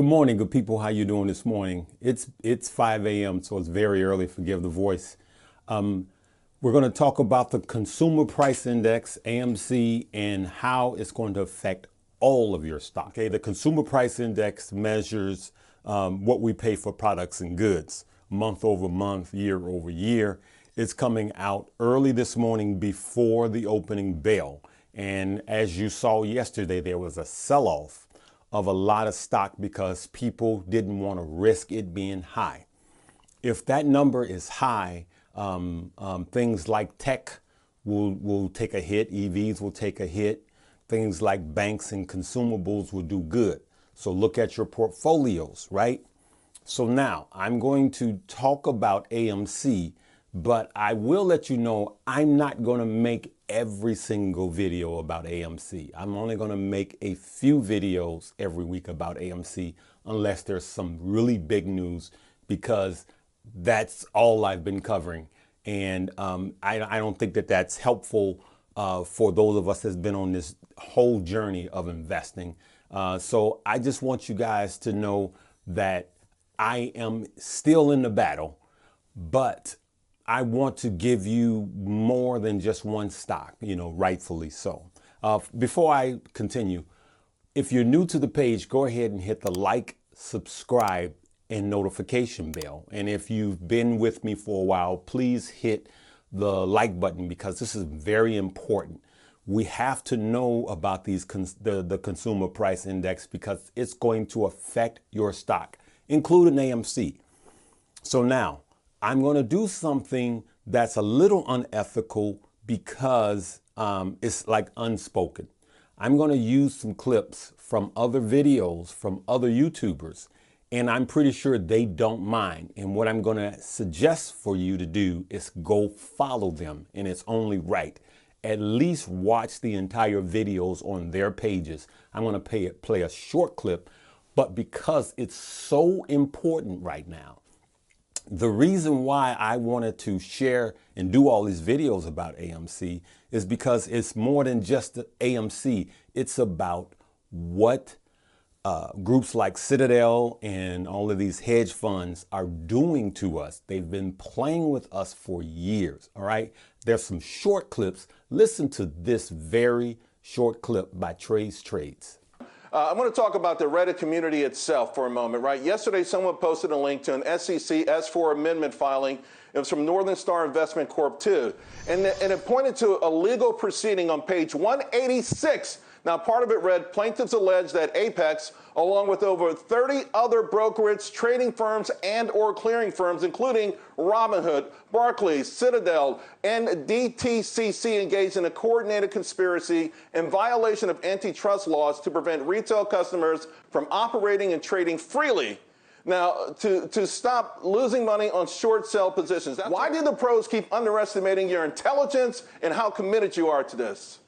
morning, good people. How you doing this morning? It's 5 a.m., so it's very early. Forgive the voice. We're going to talk about the Consumer Price Index, AMC, and how it's going to affect all of your stock. Okay, the Consumer Price Index measures what we pay for products and goods, month over month, year over year. It's coming out early this morning before the opening bell. And as you saw yesterday, there was a sell-off of a lot of stock because people didn't want to risk it being high. If that number is high, things like tech will take a hit, EVs will take a hit, things like banks and consumables will do good. So look at your portfolios, right? So now I'm going to talk about AMC, but I will let you know I'm not going to make every single video about AMC. I'm only going to make a few videos every week about AMC unless there's some really big news, because that's all I've been covering. And I don't think that that's helpful for those of us that's been on this whole journey of investing. So I just want you guys to know that I am still in the battle, but I want to give you more than just one stock, rightfully so. Before I continue, if you're new to the page, go ahead and hit the like, subscribe, and notification bell. And if you've been with me for a while, please hit the like button, because this is very important. We have to know about the Consumer Price Index, because it's going to affect your stock, including AMC. So now, I'm going to do something that's a little unethical because it's like unspoken. I'm going to use some clips from other videos from other YouTubers, and I'm pretty sure they don't mind. And what I'm going to suggest for you to do is go follow them, and it's only right. At least watch the entire videos on their pages. I'm going to play a short clip, but because it's so important right now, the reason why I wanted to share and do all these videos about AMC is because it's more than just the AMC. It's about what groups like Citadel and all of these hedge funds are doing to us. They've been playing with us for years, all right? There's some short clips. Listen to this very short clip by Treys. I'm going to talk about the Reddit community itself for a moment, right? Yesterday, someone posted a link to an SEC S4 amendment filing. It was from Northern Star Investment Corp. 2. And it pointed to a legal proceeding on page 186. Now, part of it read, plaintiffs allege that Apex, along with over 30 other brokerage, trading firms, and or clearing firms, including Robinhood, Barclays, Citadel, and DTCC, engaged in a coordinated conspiracy in violation of antitrust laws to prevent retail customers from operating and trading freely. Now, to stop losing money on short sell positions. Why do the pros keep underestimating your intelligence and how committed you are to this?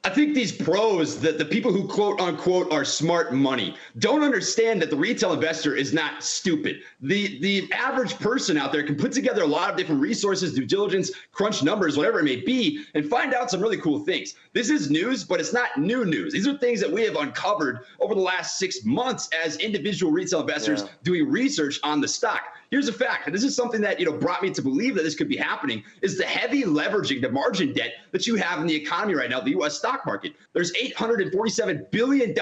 I think these pros, the people who quote unquote are smart money, don't understand that the retail investor is not stupid. The average person out there can put together a lot of different resources, due diligence, crunch numbers, whatever it may be, and find out some really cool things. This is news, but it's not new news. These are things that we have uncovered over the last 6 months as individual retail investors doing research on the stock. Here's a fact, and this is something that brought me to believe that this could be happening, is the heavy leveraging, the margin debt that you have in the economy right now, the U.S. stock market. There's $847 billion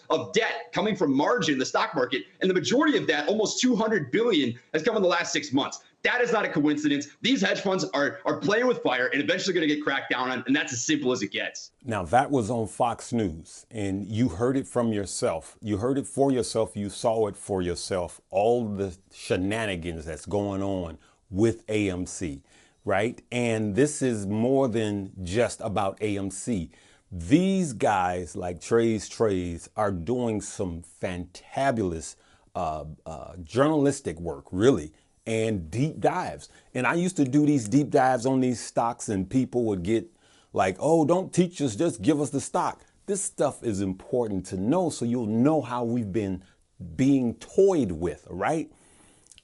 of debt coming from margin in the stock market, and the majority of that, almost $200 billion, has come in the last 6 months. That is not a coincidence. These hedge funds are playing with fire and eventually going to get cracked down on, and that's as simple as it gets. Now, that was on Fox News, and you heard it from yourself. You heard it for yourself. You saw it for yourself. All the shenanigans that's going on with AMC, right? And this is more than just about AMC. These guys like Treys are doing some fantabulous journalistic work, really, and deep dives. And I used to do these deep dives on these stocks, and people would get like, oh, don't teach us, just give us the stock. This stuff is important to know, so you'll know how we've been being toyed with, right?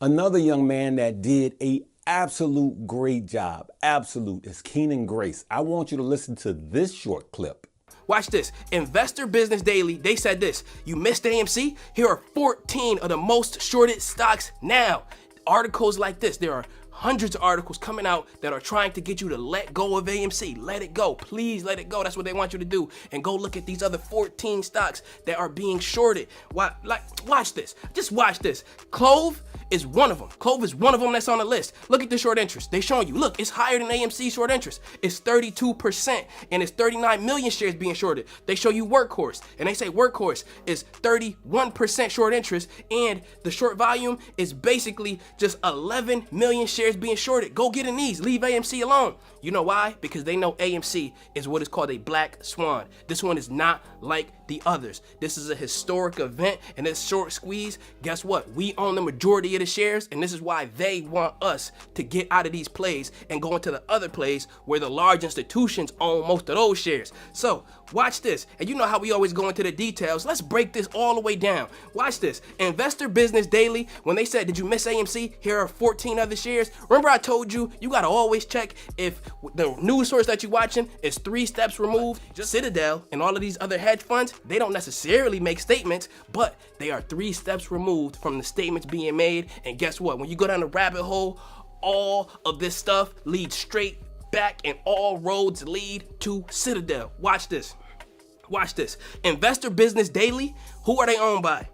Another young man that did a absolute great job, absolute, is Keenan Grace. I want you to listen to this short clip. Watch this. Investor Business Daily, they said this. You missed AMC? Here are 14 of the most shorted stocks now. Articles like this. There are hundreds of articles coming out that are trying to get you to let go of AMC. Let it go. Please let it go. That's what they want you to do. And go look at these other 14 stocks that are being shorted. Watch this. Just watch this. Clove is one of them. Clove is one of them that's on the list. Look at the short interest. They showing you, look, it's higher than AMC short interest. It's 32% and it's 39 million shares being shorted. They show you Workhorse and they say Workhorse is 31% short interest and the short volume is basically just 11 million shares being shorted. Go get in these. Leave AMC alone. You know why? Because they know AMC is what is called a black swan. This one is not like the others. This is a historic event and this short squeeze, guess what? We own the majority of the shares and this is why they want us to get out of these plays and go into the other plays where the large institutions own most of those shares. So watch this. And you know how we always go into the details. Let's break this all the way down. Watch this. Investor Business Daily, when they said, did you miss AMC? Here are 14 other shares. Remember I told you, you got to always check if the news source that you're watching is 3 steps removed. Just Citadel and all of these other hedge funds, they don't necessarily make statements, but they are 3 steps removed from the statements being made. And guess what? When you go down the rabbit hole, all of this stuff leads straight back and all roads lead to Citadel. Watch this. Watch this. Investor Business Daily, who are they owned by?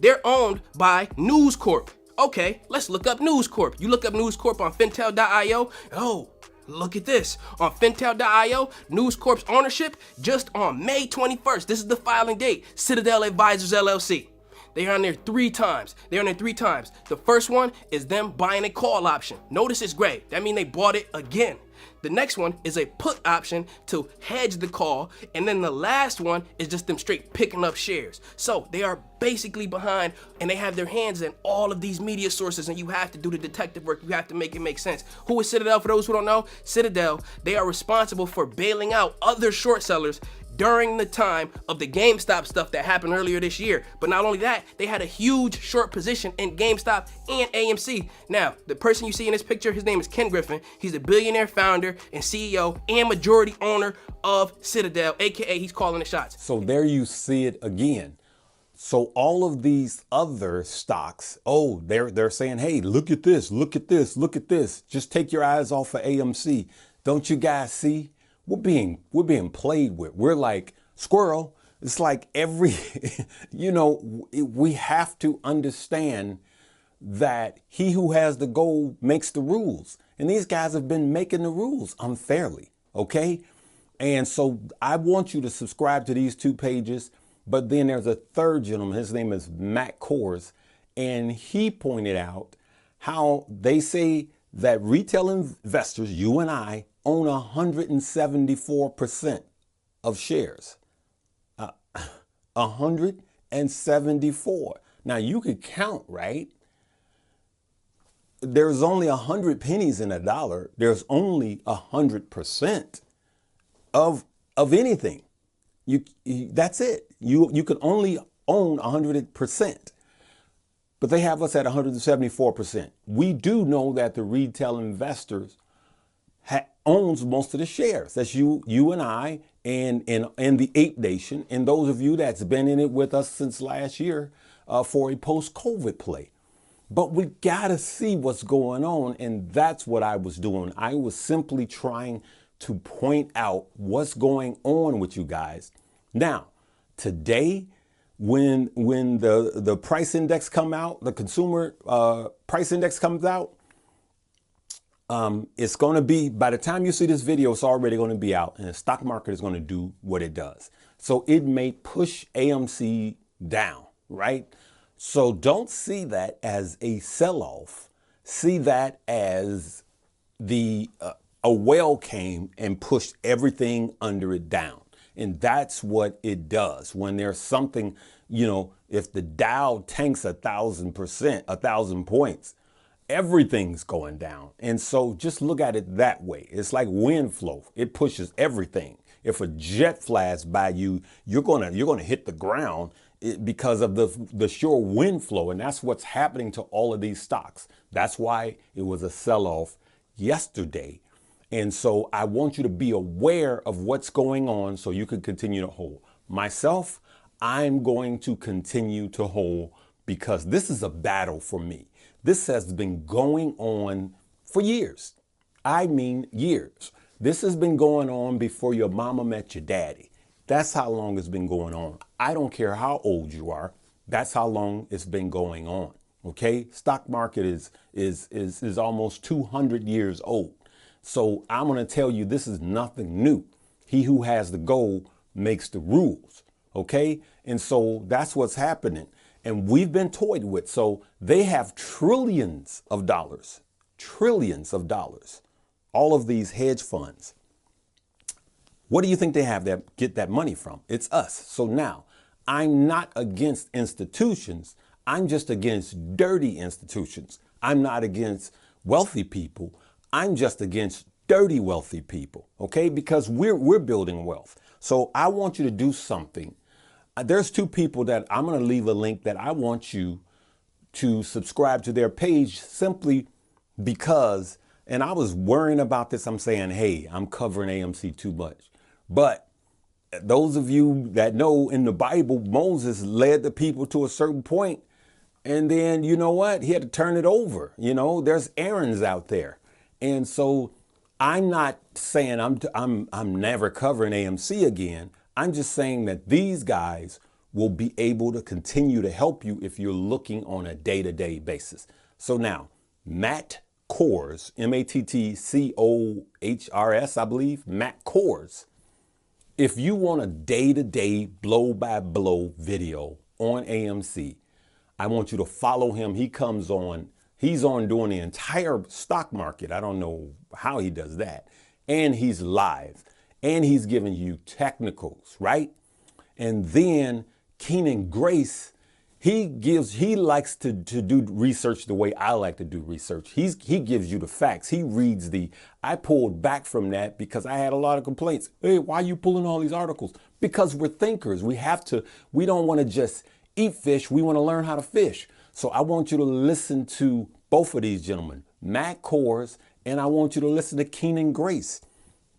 They're owned by News Corp. Okay, let's look up News Corp. You look up News Corp on fintel.io. Oh, look at this. On fintel.io, News Corp's ownership just on May 21st. This is the filing date. Citadel Advisors LLC. They're on there 3 times. They're on there 3 times. The first one is them buying a call option. Notice it's gray. That means they bought it again. The next one is a put option to hedge the call. And then the last one is just them straight picking up shares. So they are basically behind and they have their hands in all of these media sources and you have to do the detective work. You have to make it make sense. Who is Citadel? For those who don't know, Citadel, they are responsible for bailing out other short sellers during the time of the GameStop stuff that happened earlier this year. But not only that, they had a huge short position in GameStop and AMC. Now, the person you see in this picture, his name is Ken Griffin. He's a billionaire founder and CEO and majority owner of Citadel, aka he's calling the shots. So there you see it again. So all of these other stocks, oh, they're saying, hey, look at this, look at this, look at this. Just take your eyes off of AMC. Don't you guys see? We're being played with. We're like squirrel. It's like every, we have to understand that he who has the gold makes the rules. And these guys have been making the rules unfairly. Okay. And so I want you to subscribe to these 2 pages. But then there's a third gentleman. His name is kohrs. And he pointed out how they say that retail investors, you and I, own 174% of shares. 174. Now you could count, right? There's only 100 pennies in a dollar. There's only 100% of anything. That's it. You can only own 100%. But they have us at 174%. We do know that the retail investors owns most of the shares. That's you and I, and the Ape Nation, and those of you that's been in it with us since last year for a post-COVID play. But we gotta see what's going on, and that's what I was doing. I was simply trying to point out what's going on with you guys. Now, today, when the price index come out, the consumer price index comes out, it's going to be, by the time you see this video, it's already going to be out and the stock market is going to do what it does. So it may push AMC down, right? So don't see that as a sell-off. See that as a whale came and pushed everything under it down. And that's what it does. When there's something, if the Dow tanks 1,000%, 1,000 points, everything's going down. And so just look at it that way. It's like wind flow. It pushes everything. If a jet flies by you, you're gonna hit the ground because of the sure wind flow. And that's what's happening to all of these stocks. That's why it was a sell-off yesterday. And so I want you to be aware of what's going on so you can continue to hold. Myself, I'm going to continue to hold because this is a battle for me. This has been going on for years. I mean years. This has been going on before your mama met your daddy. That's how long it's been going on. I don't care how old you are. That's how long it's been going on. Okay? Stock market is almost 200 years old. So I'm going to tell you this is nothing new. He who has the gold makes the rules. Okay? And so that's what's happening. And we've been toyed with. So they have trillions of dollars. Trillions of dollars. All of these hedge funds. What do you think they have that get that money from? It's us. So now, I'm not against institutions. I'm just against dirty institutions. I'm not against wealthy people. I'm just against dirty wealthy people. Okay? Because we're building wealth. So I want you to do something. There's two people that I'm going to leave a link that I want you to subscribe to their page simply because, and I was worrying about this. I'm saying, hey, I'm covering AMC too much. But those of you that know in the Bible, Moses led the people to a certain point, and then you know what? He had to turn it over. You know, there's errands out there. And so I'm not saying I'm never covering AMC again. I'm just saying that these guys will be able to continue to help you if you're looking on a day-to-day basis. So now, Matt Kohrs, M-A-T-T-C-O-H-R-S, I believe, Matt Kohrs. If you want a day-to-day, blow-by-blow video on AMC, I want you to follow him. He comes on, he's on during the entire stock market. I don't know how he does that. And he's live. And he's giving you technicals, right? And then Keenan Grace, he likes to do research the way I like to do research. He gives you the facts. He reads I pulled back from that because I had a lot of complaints. Hey, why are you pulling all these articles? Because we're thinkers. We don't want to just eat fish. We want to learn how to fish. So I want you to listen to both of these gentlemen, Matt Kohrs, and I want you to listen to Keenan Grace.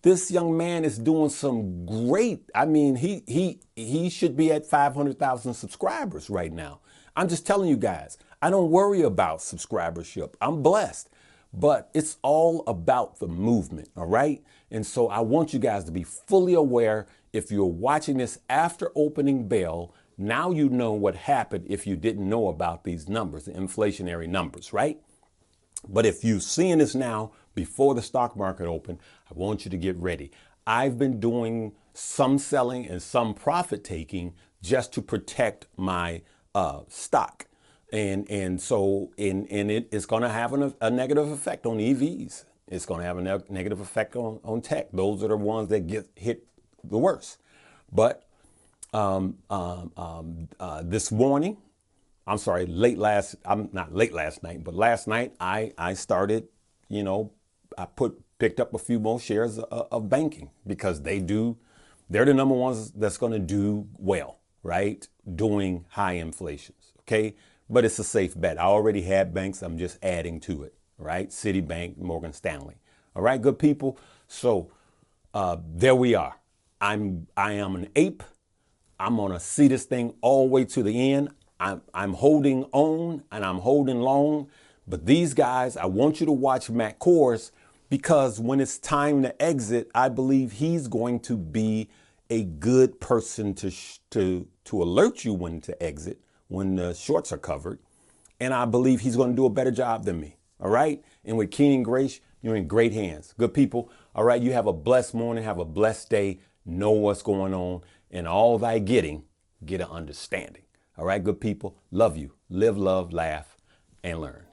This young man is doing some great. I mean, he should be at 500,000 subscribers right now. I'm just telling you guys, I don't worry about subscribership. I'm blessed, but it's all about the movement. All right. And so I want you guys to be fully aware. If you're watching this after opening bell, now you know what happened if you didn't know about these numbers, the inflationary numbers, right? But if you're seeing this now before the stock market open, I want you to get ready. I've been doing some selling and some profit taking just to protect my stock. And so it is going to have a negative effect on EVs. It's going to have a negative effect on tech. Those are the ones that get hit the worst. But this morning, not late last night, but last night I started, I picked up a few more shares of banking because they're the number ones that's going to do well, right? Doing high inflations. Okay. But it's a safe bet. I already had banks. I'm just adding to it, right? Citibank, Morgan Stanley. All right, good people. So there we are. I am an ape. I'm going to see this thing all the way to the end. I'm holding on and I'm holding long. But these guys, I want you to watch Matt Kohrs because when it's time to exit, I believe he's going to be a good person to alert you when to exit, when the shorts are covered. And I believe he's going to do a better job than me. All right. And with Keenan Grace, you're in great hands. Good people. All right. You have a blessed morning. Have a blessed day. Know what's going on. And all thy getting, get an understanding. All right, good people. Love you. Live, love, laugh, and learn.